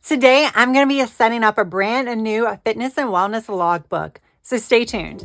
Today, I'm going to be setting up a brand new fitness and wellness logbook. So stay tuned.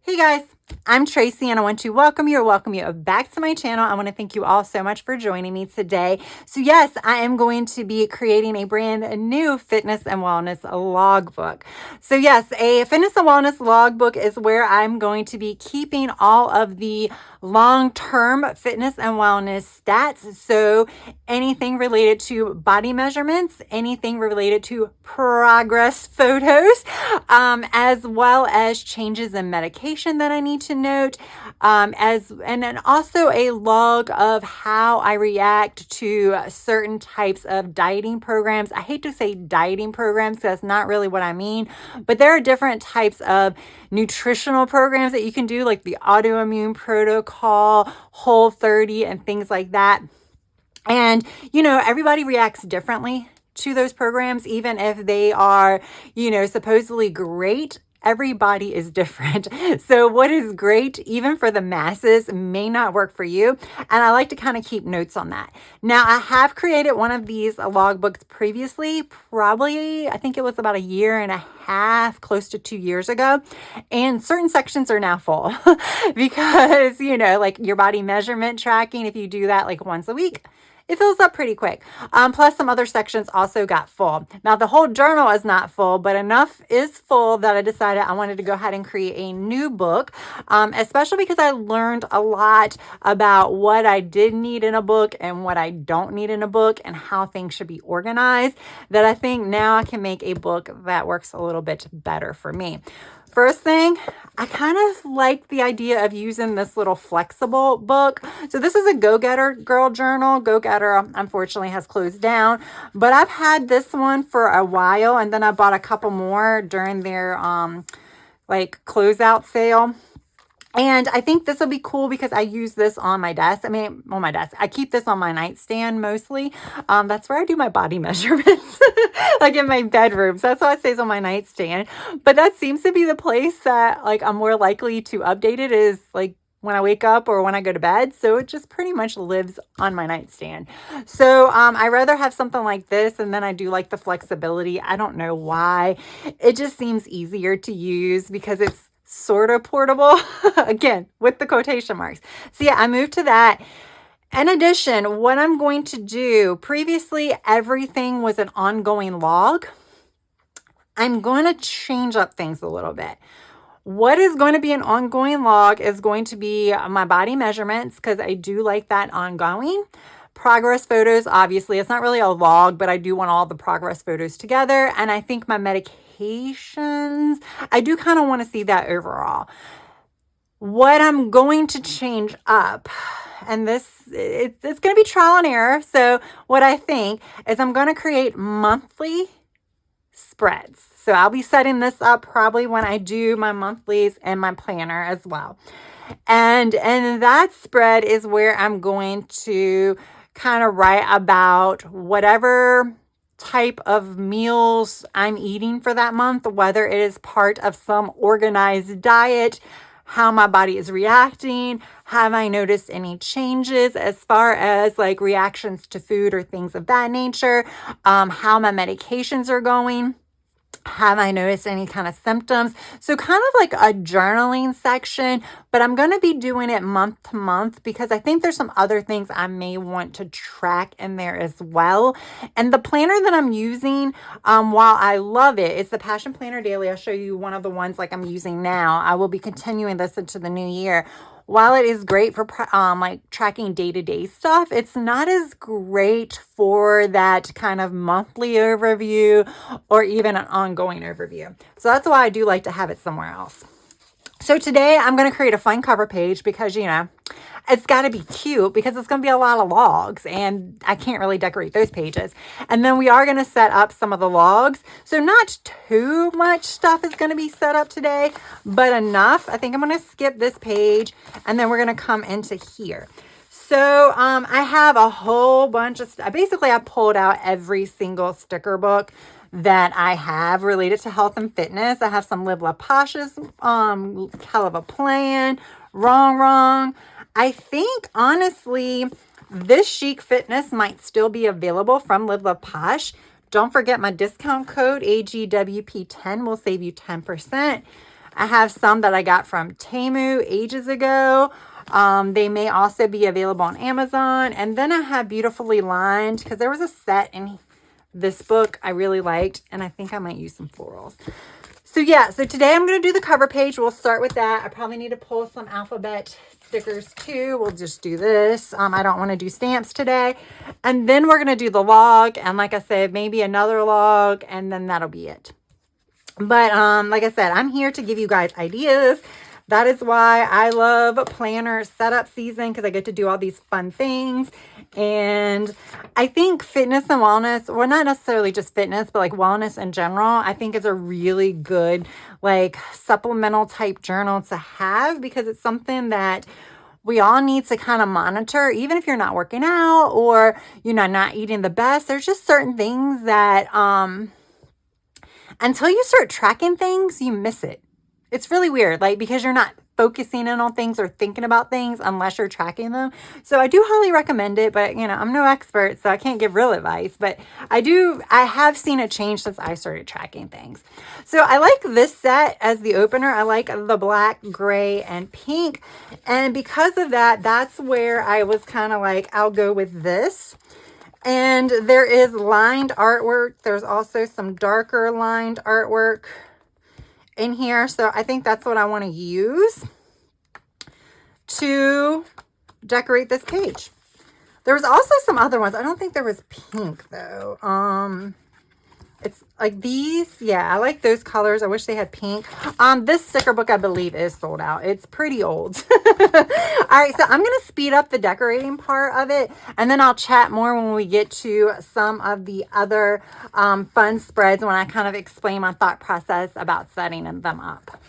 Hey guys, I'm Tracy and I want to welcome you back to my channel. I want to thank you all so much for joining me today. So yes, I am going to be creating a brand new fitness and wellness logbook. So yes, a fitness and wellness logbook is where I'm going to be keeping all of the long-term fitness and wellness stats. So anything related to body measurements, anything related to progress photos, as well as changes in medication that I need to note, and then also a log of how I react to certain types of dieting programs. I hate to say dieting programs because that's not really what I mean, but there are different types of nutritional programs that you can do, like the autoimmune protocol, Whole30, and things like that. And, everybody reacts differently to those programs, even if they are, supposedly great. Everybody is different. So what is great, even for the masses, may not work for you. And I like to kind of keep notes on that. Now, I have created one of these logbooks previously, probably, I think it was about 1.5 years, close to 2 years ago. And certain sections are now full because, like your body measurement tracking, if you do that like once a week, it fills up pretty quick. Plus some other sections also got full. Now the whole journal is not full, but enough is full that I decided I wanted to go ahead and create a new book, especially because I learned a lot about what I did need in a book and what I don't need in a book and how things should be organized, that I think now I can make a book that works a little bit better for me. First thing, I kind of like the idea of using this little flexible book. So this is a GoGetterGirl journal. GoGetter, unfortunately, has closed down, but I've had this one for a while, and then I bought a couple more during their closeout sale. And I think this will be cool because I use this on my desk. I keep this on my nightstand mostly. That's where I do my body measurements, like in my bedroom. So that's why it stays on my nightstand. But that seems to be the place that I'm more likely to update it, is like when I wake up or when I go to bed. So it just pretty much lives on my nightstand. So I rather have something like this, and then I do like the flexibility. I don't know why. It just seems easier to use because it's sort of portable, again, with the quotation marks. So yeah, I moved to that. In addition, what I'm going to do, previously everything was an ongoing log. I'm going to change up things a little bit. What is going to be an ongoing log is going to be my body measurements, because I do like that ongoing. Progress photos, obviously, it's not really a log, but I do want all the progress photos together. And I think my medications, I do kind of want to see that overall. What I'm going to change up, and it's going to be trial and error. So what I think is I'm going to create monthly spreads. So I'll be setting this up probably when I do my monthlies and my planner as well. And that spread is where I'm going to kind of write about whatever type of meals I'm eating for that month, whether it is part of some organized diet, how my body is reacting, have I noticed any changes as far as reactions to food or things of that nature, how my medications are going. Have I noticed any kind of symptoms? So kind of like a journaling section, but I'm going to be doing it month to month because I think there's some other things I may want to track in there as well. And the planner that I'm using, while I love it, it's the Passion Planner Daily. I'll show you one of the ones I'm using now. I will be continuing this into the new year. While it is great for tracking day-to-day stuff, it's not as great for that kind of monthly overview or even an ongoing overview. So that's why I do like to have it somewhere else. So today I'm going to create a fun cover page because, it's got to be cute because it's going to be a lot of logs and I can't really decorate those pages. And then we are going to set up some of the logs. So not too much stuff is going to be set up today, but enough. I think I'm going to skip this page and then we're going to come into here. So I have a whole bunch of stuff. Basically, I pulled out every single sticker book that I have related to health and fitness. I have some Live La Pasha's hell of a plan, wrong. I think, honestly, This chic fitness might still be available from Live Love Posh. Don't forget my discount code AGWP10 will save you 10%. I have some that I got from Temu ages ago. They may also be available on Amazon. And then I have Beautifully Lined because there was a set in this book I really liked, and I think I might use some florals. So yeah, so today I'm going to do the cover page. We'll start with that. I probably need to pull some alphabet stickers too. We'll just do this. I don't want to do stamps today. And then we're going to do the log. And like I said, maybe another log, and then that'll be it. But like I said, I'm here to give you guys ideas. That is why I love planner setup season, because I get to do all these fun things. And I think fitness and wellness, well, not necessarily just fitness, but like wellness in general, I think is a really good like supplemental type journal to have, because it's something that we all need to kind of monitor, even if you're not working out or, you know, not eating the best. There's just certain things that until you start tracking things, you miss it. It's really weird, like, because you're not focusing in on things or thinking about things unless you're tracking them. So I do highly recommend it, but you know, I'm no expert, so I can't give real advice, but I have seen a change since I started tracking things. So I like this set as the opener. I like the black, gray, and pink. And because of that, that's where I was kind of like, I'll go with this. And there is lined artwork. There's also some darker lined artwork in here. So I think that's what I want to use to decorate this page. There was also some other ones. I don't think there was pink though. It's like these. Yeah, I like those colors. I wish they had pink. This sticker book, I believe, is sold out. It's pretty old. All right, so I'm going to speed up the decorating part of it, and then I'll chat more when we get to some of the other fun spreads when I kind of explain my thought process about setting them up.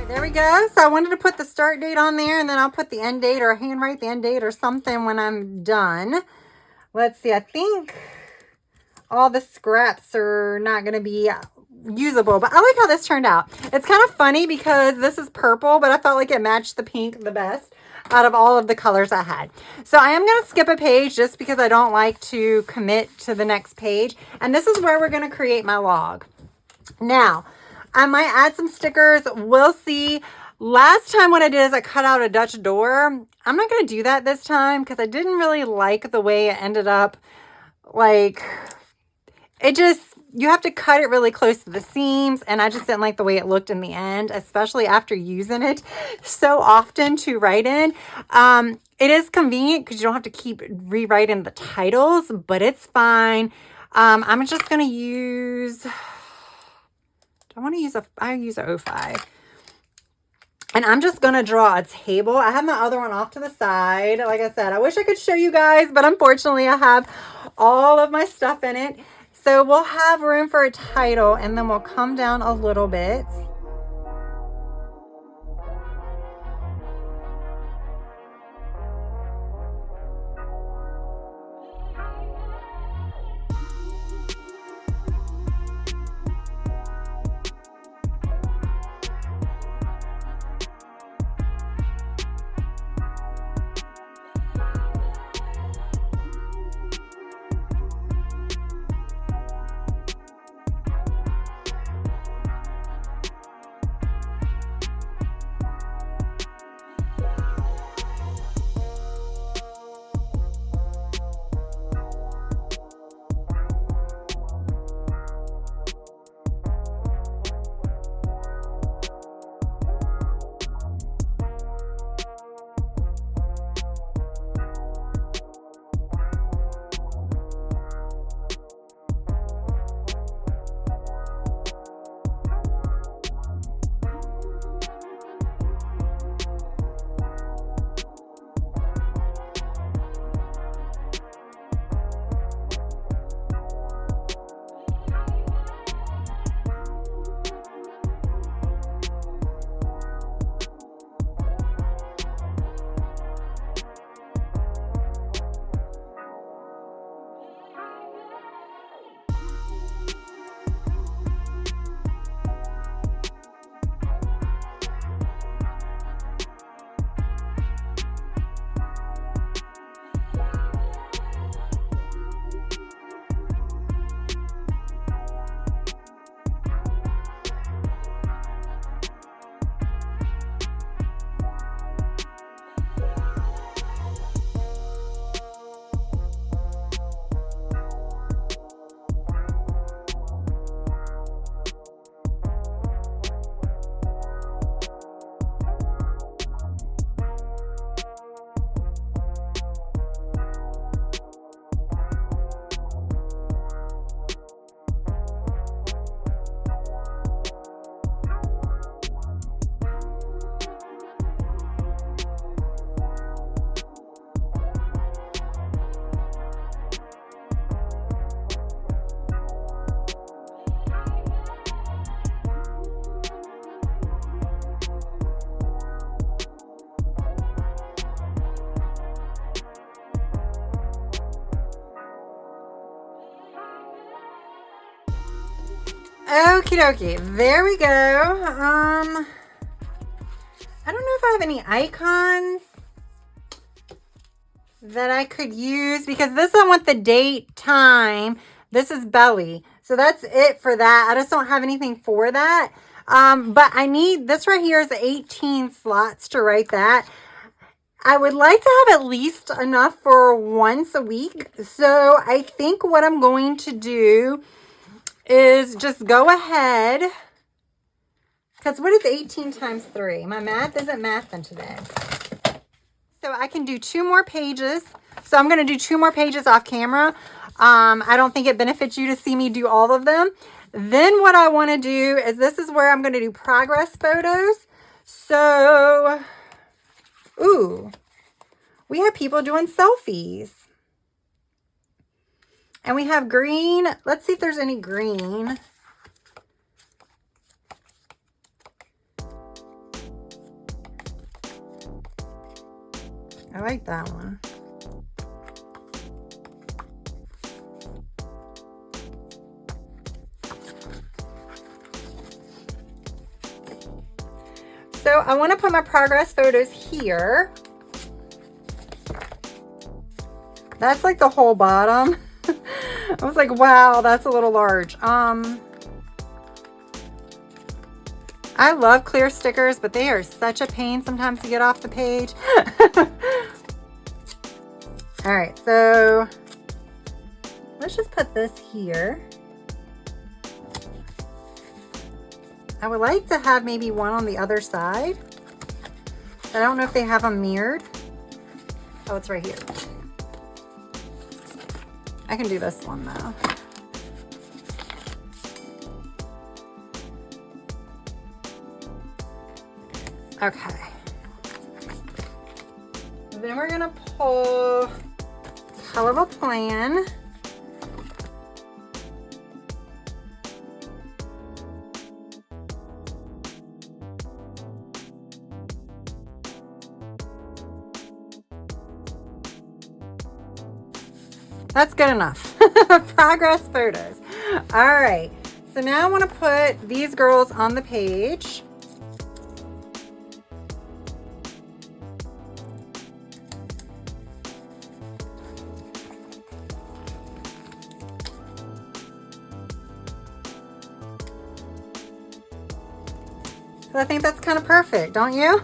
There we go. So I wanted to put the start date on there, and then I'll put the end date or handwrite the end date or something when I'm done. Let's see. I think all the scraps are not going to be usable, but I like how this turned out. It's kind of funny because this is purple, but I felt like it matched the pink the best. out of all of the colors I had. So I am going to skip a page just because I don't like to commit to the next page. And this is where we're going to create my log. Now, I might add some stickers. We'll see. Last time what I did is I cut out a Dutch door. I'm not going to do that this time because I didn't really like the way it ended up. Like, it just, you have to cut it really close to the seams, and I just didn't like the way it looked in the end, especially after using it so often to write in. It is convenient because you don't have to keep rewriting the titles, but it's fine. I'm just going to use, I use a O5. And I'm just going to draw a table. I have my other one off to the side. Like I said, I wish I could show you guys, but unfortunately I have all of my stuff in it. So we'll have room for a title, and then we'll come down a little bit. Okie dokie, there we go. I don't know if I have any icons that I could use because this I want the date, time. This is belly. So that's it for that. I just don't have anything for that. But I need, this right here is 18 slots to write that. I would like to have at least enough for once a week. So I think what I'm going to do is just go ahead, because what is 18 times 3? My math isn't mathing today. So I can do 2 more pages. So I'm going to do 2 more pages off camera. I don't think it benefits you to see me do all of them. Then what I want to do is, this is where I'm going to do progress photos. So, ooh, we have people doing selfies. And we have green. Let's see if there's any green. I like that one. So I want to put my progress photos here. That's like the whole bottom. I was like, wow, that's a little large. I love clear stickers, but they are such a pain sometimes to get off the page. All right, so let's just put this here. I would like to have maybe one on the other side. I don't know if they have them mirrored. Oh, it's right here. I can do this one though. Okay. Then we're gonna pull Hell of a Plan. That's good enough. Progress photos. All right. So now I want to put these girls on the page. I think that's kind of perfect, don't you?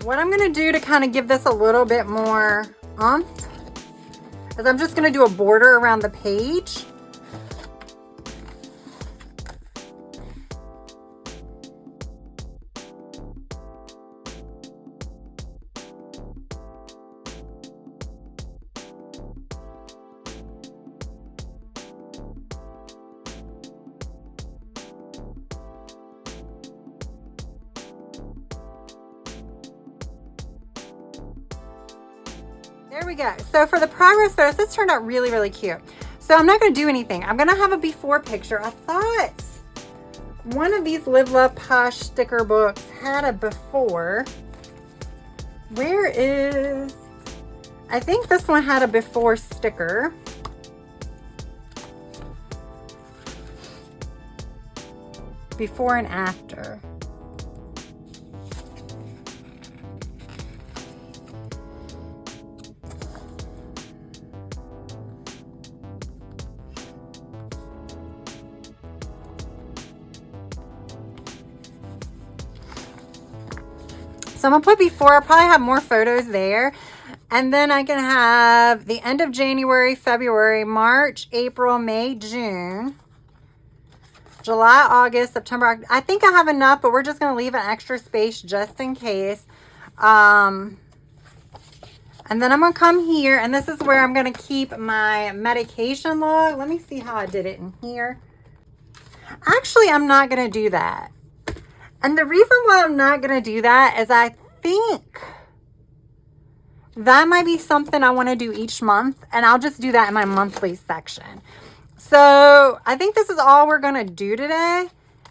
What I'm going to do to kind of give this a little bit more oomph is I'm just going to do a border around the page. There we go. So for the progress photos, this turned out really, really cute. So I'm not going to do anything. I'm going to have a before picture. I thought one of these Live Love Posh sticker books had a before. Where is, I think this one had a before sticker. Before and after. So I'm gonna put before. I'll probably have more photos there. And then I can have the end of January, February, March, April, May, June, July, August, September. I think I have enough, but we're just gonna leave an extra space just in case. And then I'm gonna come here, and this is where I'm gonna keep my medication log. Let me see how I did it in here. Actually, I'm not gonna do that. And the reason why I'm not going to do that is I think that might be something I want to do each month. And I'll just do that in my monthly section. So I think this is all we're going to do today.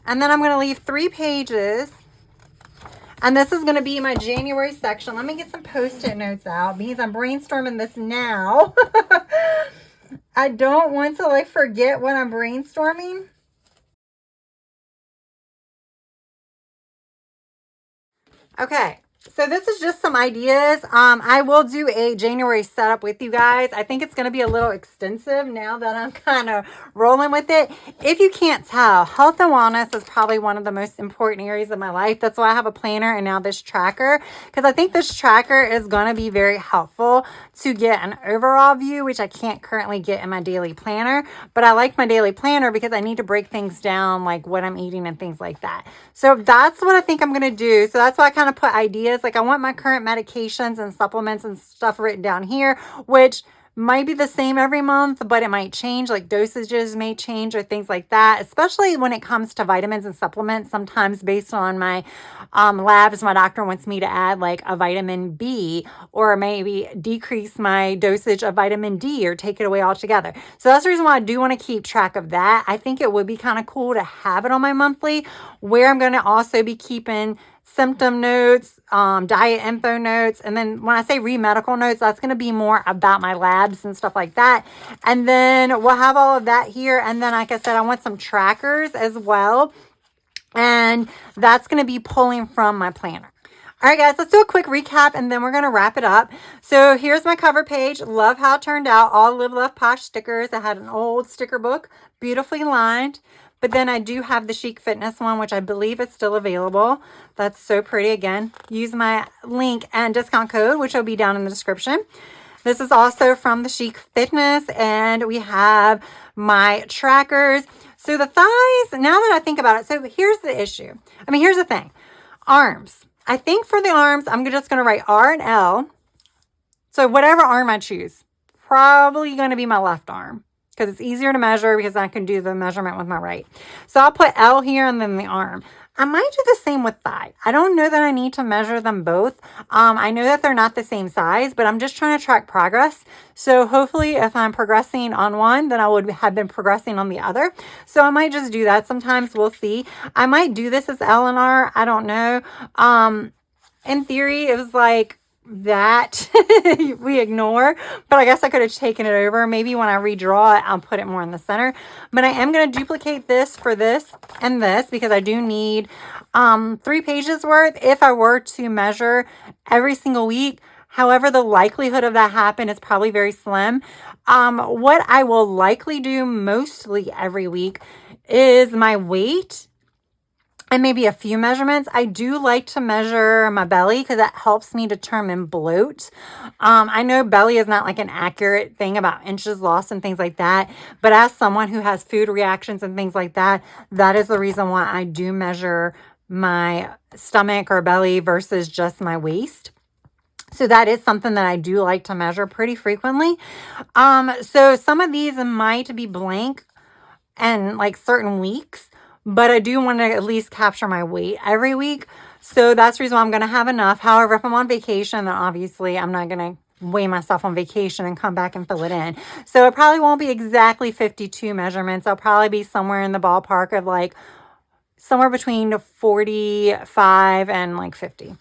And then I'm going to leave 3 pages. And this is going to be my January section. Let me get some Post-it notes out because I'm brainstorming this now. I don't want to like forget what I'm brainstorming. Okay, so this is just some ideas. I will do a January setup with you guys. I think it's going to be a little extensive now that I'm kind of rolling with it. If you can't tell, health and wellness is probably one of the most important areas of my life. That's why I have a planner and now this tracker, because I think this tracker is going to be very helpful to get an overall view, which I can't currently get in my daily planner. But I like my daily planner because I need to break things down, like what I'm eating and things like that. So that's what I think I'm going to do. So that's why I kind of put ideas. Like I want my current medications and supplements and stuff written down here, which might be the same every month, but it might change, like dosages may change or things like that, especially when it comes to vitamins and supplements. Sometimes based on my labs, my doctor wants me to add like a vitamin B or maybe decrease my dosage of vitamin D or take it away altogether. So that's the reason why I do want to keep track of that. I think it would be kind of cool to have it on my monthly, where I'm going to also be keeping symptom notes, diet info notes. And then when I say re-medical notes, that's going to be more about my labs and stuff like that. And then we'll have all of that here. And then, like I said, I want some trackers as well. And that's going to be pulling from my planner. All right, guys, let's do a quick recap and then we're going to wrap it up. So here's my cover page. Love how it turned out. All Live Love Posh stickers. I had an old sticker book, beautifully lined. But then I do have the Chic Fitness one, which I believe is still available. That's so pretty. Again, use my link and discount code, which will be down in the description. This is also from the Chic Fitness, and we have my trackers. So the thighs, now that I think about it, so here's the issue. Here's the thing. Arms. I think for the arms, I'm just going to write R and L. So whatever arm I choose, probably going to be my left arm because it's easier to measure because I can do the measurement with my right. So I'll put L here and then the arm. I might do the same with thigh. I don't know that I need to measure them both. I know that they're not the same size, but I'm just trying to track progress. So hopefully if I'm progressing on one, then I would have been progressing on the other. So I might just do that. Sometimes we'll see. I might do this as L and R. I don't know. In theory, it was like that we ignore, but I guess I could have taken it over. Maybe when I redraw it, I'll put it more in the center. But I am going to duplicate this for this and this because I do need 3 pages worth if I were to measure every single week. However, the likelihood of that happen is probably very slim. What I will likely do mostly every week is my weight and maybe a few measurements. I do like to measure my belly because that helps me determine bloat. I know belly is not like an accurate thing about inches lost and things like that. But as someone who has food reactions and things like that, that is the reason why I do measure my stomach or belly versus just my waist. So that is something that I do like to measure pretty frequently. So some of these might be blank and like certain weeks, but I do want to at least capture my weight every week. So that's the reason why I'm going to have enough. However, if I'm on vacation, then obviously I'm not going to weigh myself on vacation and come back and fill it in. So it probably won't be exactly 52 measurements. I'll probably be somewhere in the ballpark of like somewhere between 45 and like 50.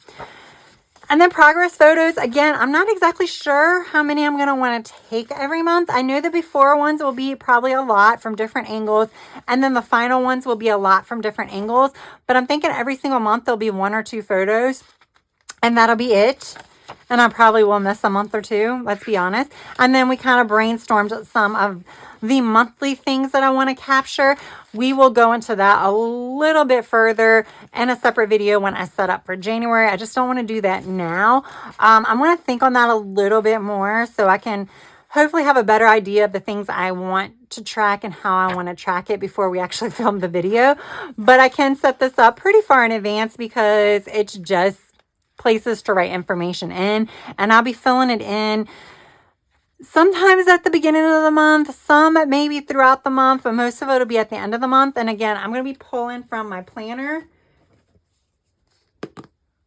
And then progress photos, again, I'm not exactly sure how many I'm going to want to take every month. I know the before ones will be probably a lot from different angles. And then the final ones will be a lot from different angles. But I'm thinking every single month there'll be 1 or 2 photos. And that'll be it. And I probably will miss a month or 2, let's be honest. And then we kind of brainstormed some of the monthly things that I want to capture. We will go into that a little bit further in a separate video when I set up for January. I just don't want to do that now. I want to think on that a little bit more so I can hopefully have a better idea of the things I want to track and how I want to track it before we actually film the video. But I can set this up pretty far in advance because it's just places to write information in, and I'll be filling it in sometimes at the beginning of the month, some maybe throughout the month, but most of it will be at the end of the month. And again, I'm going to be pulling from my planner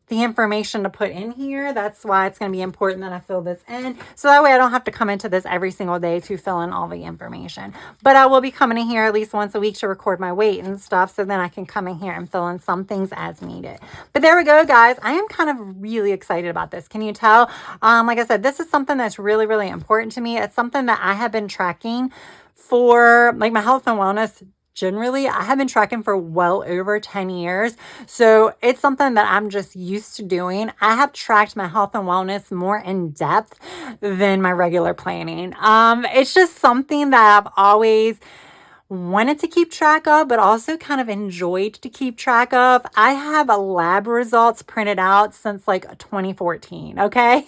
the information to put in here. That's why it's going to be important that I fill this in. So that way I don't have to come into this every single day to fill in all the information. But I will be coming in here at least once a week to record my weight and stuff. So then I can come in here and fill in some things as needed. But there we go, guys. I am kind of really excited about this. Can you tell? Like I said, this is something that's really, really important to me. It's something that I have been tracking for like my health and wellness. Generally, I have been tracking for well over 10 years. So it's something that I'm just used to doing. I have tracked my health and wellness more in depth than my regular planning. It's just something that I've always wanted to keep track of, but also kind of enjoyed to keep track of. I have lab results printed out since like 2014. Okay.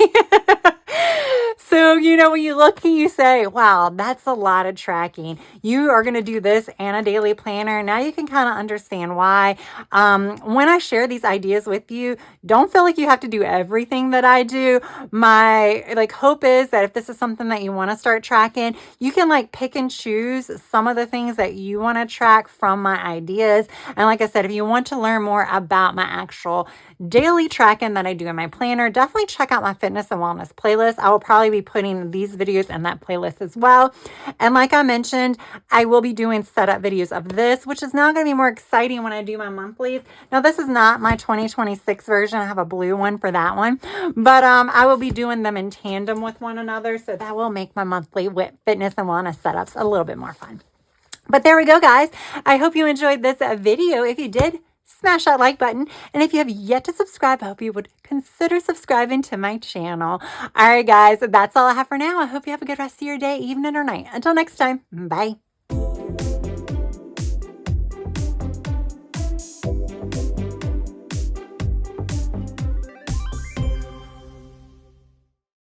So, you know, when you look and you say, wow, that's a lot of tracking. You are going to do this and a daily planner. Now you can kind of understand why. When I share these ideas with you, don't feel like you have to do everything that I do. My hope is that if this is something that you want to start tracking, you can pick and choose some of the things that you want to track from my ideas. And like I said, if you want to learn more about my actual daily tracking that I do in my planner, definitely check out my fitness and wellness playlist. I will probably be putting these videos in that playlist as well. And like I mentioned, I will be doing setup videos of this, which is now going to be more exciting when I do my monthlies. Now, this is not my 2026 version. I have a blue one for that one, but I will be doing them in tandem with one another. So that will make my monthly fitness and wellness setups a little bit more fun. But there we go, guys. I hope you enjoyed this video. If you did, smash that like button. And if you have yet to subscribe, I hope you would consider subscribing to my channel. All right, guys, that's all I have for now. I hope you have a good rest of your day, evening, or night. Until next time, bye.